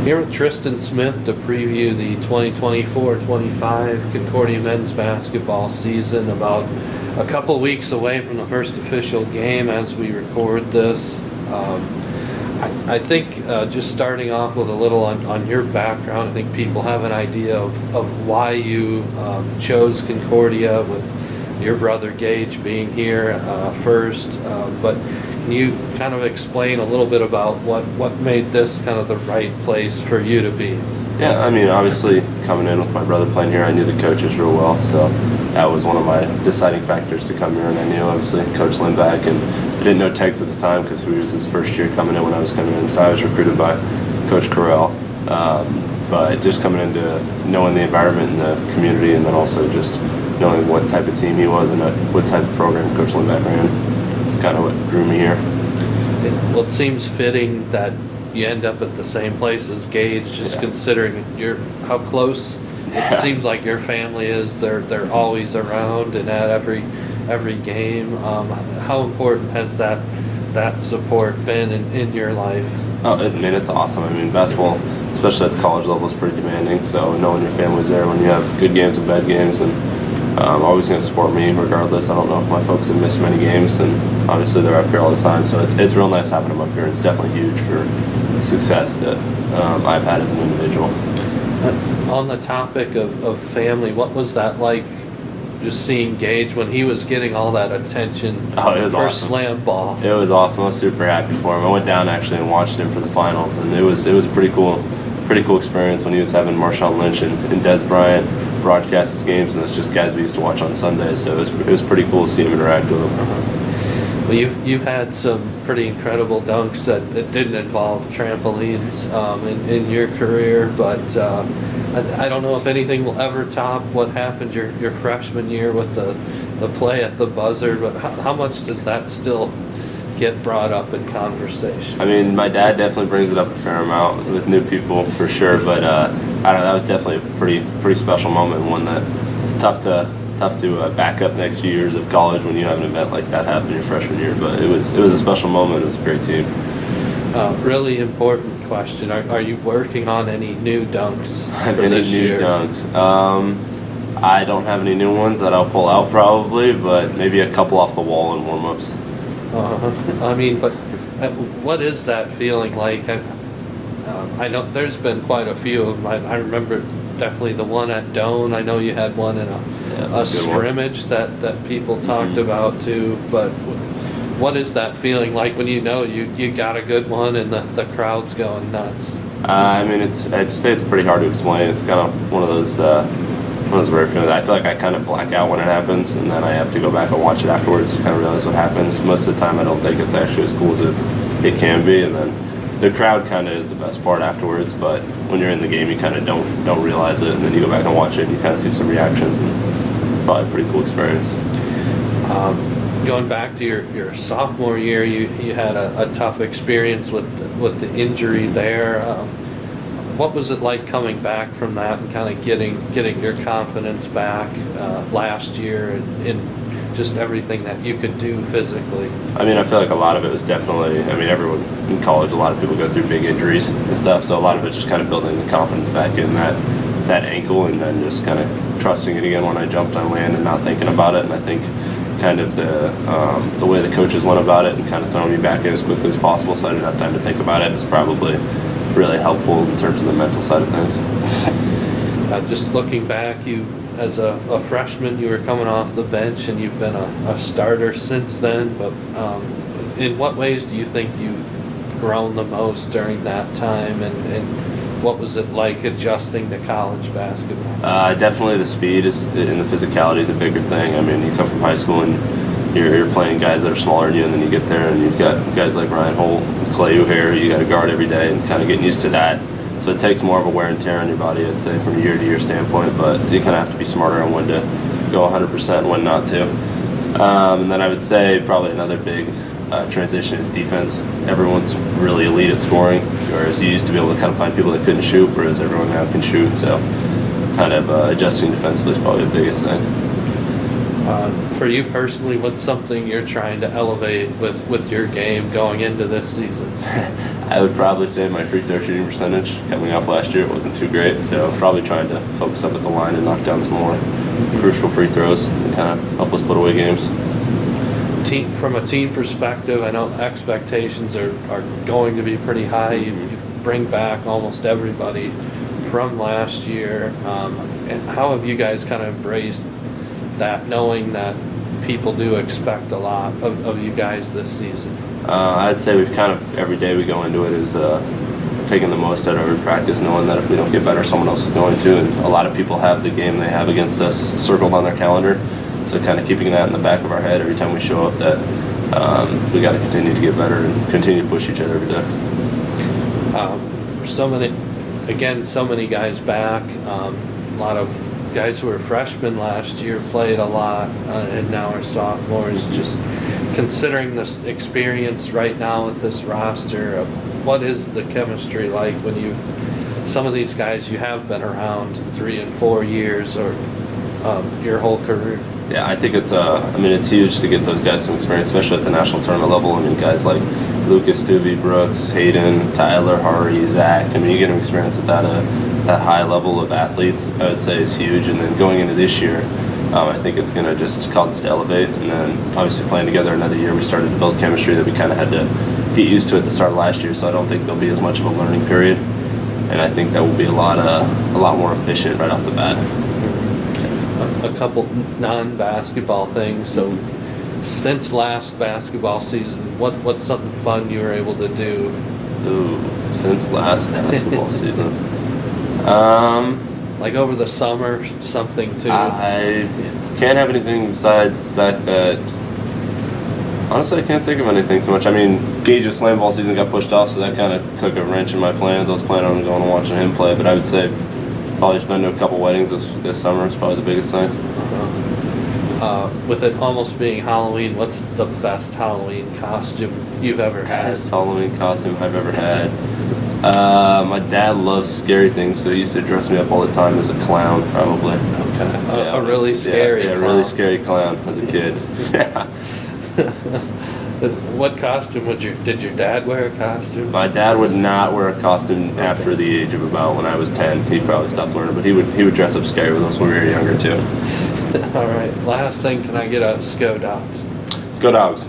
Here with Tristan Smith to preview the 2024-25 Concordia men's basketball season, about a couple weeks away from the first official game as we record this. I think just starting off with a little on your background, I think people have an idea of why you chose Concordia, with your brother Gage being here first, but can you kind of explain a little bit about what made this kind of the right place for you to be? Yeah, I mean, obviously coming in with my brother playing here, I knew the coaches real well, so that was one of my deciding factors to come here. And I knew, obviously, Coach Lindback, and I didn't know Tegs at the time because he was his first year coming in when I was coming in, so I was recruited by Coach Carell. But just coming into knowing the environment and the community, and then also just knowing what type of team he was and what type of program Coach Lindback ran, is kind of what drew me here. Well, it seems fitting that you end up at the same place as Gage, just considering how close it seems like your family is. They're always around and at every game. How important has that support been in your life? Oh, I mean, it's awesome. I mean, basketball, especially at the college level, is pretty demanding. So knowing your family's there when you have good games and bad games, and always going to support me regardless. I don't know if my folks have missed many games, and obviously they're up here all the time. So it's real nice having them up here. It's definitely huge for success that I've had as an individual. On the topic of family, what was that like, just seeing Gage when he was getting all that attention? Oh, it was for awesome. Slam ball. It was awesome. I was super happy for him. I went down actually and watched him for the finals, and it was pretty cool experience when he was having Marshawn Lynch and Des Bryant broadcast his games, and it's just guys we used to watch on Sundays. So it was pretty cool to see him interact with them. Well, you've had some pretty incredible dunks that didn't involve trampolines in your career, but I don't know if anything will ever top what happened your freshman year with the play at the buzzer. But how much does that still get brought up in conversation? I mean, my dad definitely brings it up a fair amount with new people for sure, but I don't know. That was definitely a pretty special moment, and one that is tough to back up the next few years of college when you have an event like that happen your freshman year. But it was a special moment. It was a great team. Really important question. Are you working on any new dunks for this year? Any new dunks? I don't have any new ones that I'll pull out probably, but maybe a couple off the wall in warm-ups. I mean, but what is that feeling like? I know there's been quite a few of them. I remember definitely the one at Doane. I know you had one in a scrimmage that people talked about too. But what is that feeling like when you know you got a good one and the crowd's going nuts? I mean, I'd say it's pretty hard to explain. It's kind of one of those rare feelings. I feel like I kind of black out when it happens, and then I have to go back and watch it afterwards to kind of realize what happens. Most of the time, I don't think it's actually as cool as it can be, and then the crowd kind of is the best part afterwards. But when you're in the game, you kind of don't realize it, and then you go back and watch it, and you kind of see some reactions, and probably a pretty cool experience. Going back to your sophomore year, you had a tough experience with the injury there. What was it like coming back from that and kind of getting your confidence back last year and just everything that you could do physically? I mean, I feel like a lot of it was definitely, I mean, everyone in college, a lot of people go through big injuries and stuff, so a lot of it's just kind of building the confidence back in that ankle, and then just kind of trusting it again when I jumped on land and not thinking about it. And I think kind of the way the coaches went about it and kind of throwing me back in as quickly as possible so I didn't have time to think about it is probably really helpful in terms of the mental side of things. Just looking back, you as a freshman, you were coming off the bench, and you've been a starter since then. But in what ways do you think you've grown the most during that time, and what was it like adjusting to college basketball? Definitely the speed and the physicality is a bigger thing. I mean, you come from high school and you're playing guys that are smaller than you, and then you get there and you've got guys like Ryan Holt, Clay Uhair, you got to guard every day, and kind of getting used to that. So it takes more of a wear and tear on your body, I'd say, from a year-to-year standpoint. But so you kind of have to be smarter on when to go 100% and when not to. And then I would say probably another big transition is defense. Everyone's really elite at scoring, whereas you used to be able to kind of find people that couldn't shoot, whereas everyone now can shoot. So kind of adjusting defensively is probably the biggest thing. For you personally, what's something you're trying to elevate with your game going into this season? I would probably say my free throw shooting percentage. Coming off last year, it wasn't too great, so probably trying to focus up at the line and knock down some more crucial free throws and kind of help us put away games. From a team perspective, I know expectations are going to be pretty high. You bring back almost everybody from last year. And how have you guys kind of embraced that, knowing that people do expect a lot of you guys this season? I'd say we've kind of, every day we go into it is taking the most out of every practice, knowing that if we don't get better, someone else is going to. And a lot of people have the game they have against us circled on their calendar. So kind of keeping that in the back of our head every time we show up, that we got to continue to get better and continue to push each other every day. So many guys back. A lot of guys who were freshmen last year played a lot and now are sophomores. Just considering this experience right now with this roster, what is the chemistry like when some of these guys you have been around 3 and 4 years or your whole career? Yeah, I think it's huge to get those guys some experience, especially at the national tournament level. I mean, guys like Lucas, Stuvie, Brooks, Hayden, Tyler, Hari, Zach. I mean, you get them experience at that high level of athletes, I would say is huge. And then going into this year, I think it's going to just cause us to elevate. And then obviously playing together another year, we started to build chemistry that we kind of had to get used to at the start of last year. So I don't think there'll be as much of a learning period. And I think that will be a lot more efficient right off the bat. A couple non-basketball things. So since last basketball season, what's something fun you were able to do? Ooh, since last basketball season. Like over the summer, something too. I can't have anything besides the fact that, honestly, I can't think of anything too much. I mean, Gage's slam ball season got pushed off, so that kind of took a wrench in my plans. I was planning on going and watching him play, but I would say probably just been to a couple weddings this summer is probably the biggest thing. With it almost being Halloween, what's the best Halloween costume you've ever had? Best Halloween costume I've ever had. My dad loves scary things, so he used to dress me up all the time as a clown, probably. Okay. A really scary clown. Yeah, a really scary clown as a kid. Yeah. What costume did your dad wear a costume? My dad would not wear a costume after the age of about when I was 10. He probably stopped learning, but he would dress up scary with us when we were younger too. All right. Last thing, can I get a SCO Dogs? Let's go Dogs.